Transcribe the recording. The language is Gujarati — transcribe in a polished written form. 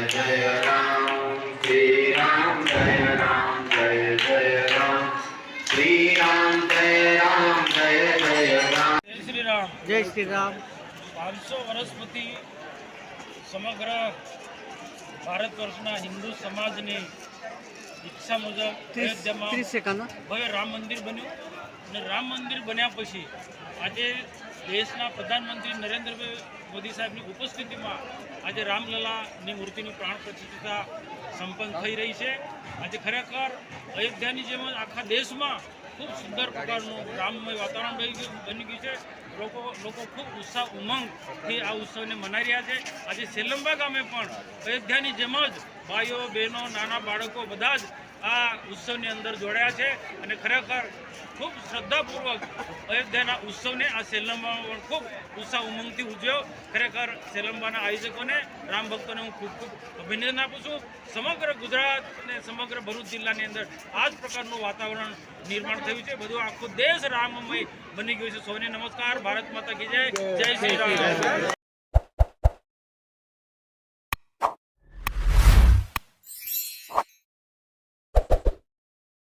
जय राम श्री राम जय राम जय जय राम श्री राम जय राम जय जय राम जय श्री राम 500 વર્ષ પછી સમગ્ર ભારતવર્ષના હિન્દુ સમાજની ઈચ્છા મુજબ 30 સેકન્ડ ભવ્ય રામ મંદિર બન્યું અને રામ મંદિર બન્યા પછી આજે દેશના પ્રધાનમંત્રી નરેન્દ્રભાઈ મોદી સાહેબની ઉપસ્થિતિમાં આજે રામલલાની મૂર્તિની પ્રાણ પ્રતિષ્ઠા સંપન્ન થઈ રહી છે। આજે ખરેખર અયોધ્યાની જેમ આખા દેશમાં ખૂબ સુંદર પ્રકારનું રામમય વાતાવરણ બની ગયું છે। લોકો ખૂબ ઉત્સાહ ઉમંગથી આ ઉત્સવને મનાવી રહ્યા છે। આજે સેલંબા ગામે પણ અયોધ્યાની જેમ જ ભાઈઓ બહેનો નાના બાળકો બધા જ આ ઉત્સવની અંદર જોડાયા છે અને ખરેખર ખૂબ શ્રદ્ધાપૂર્વક અયોધ્યાના ઉત્સવને આ સેલંબામાં પણ ખૂબ ઉત્સાહ ઉમંગથી ઉજવ્યો। ખરેખર સેલંબાના આયોજકોને રામ ભક્તોને હું ખૂબ ખૂબ અભિનંદન આપું છું। સમગ્ર ગુજરાત અને સમગ્ર ભરૂચ જિલ્લાની અંદર આ જ પ્રકારનું વાતાવરણ નિર્માણ થયું છે। બધું આખો દેશ રામમય બની ગયું છે। સૌને નમસ્કાર। ભારત માતા કી જય। જય શ્રી રામ।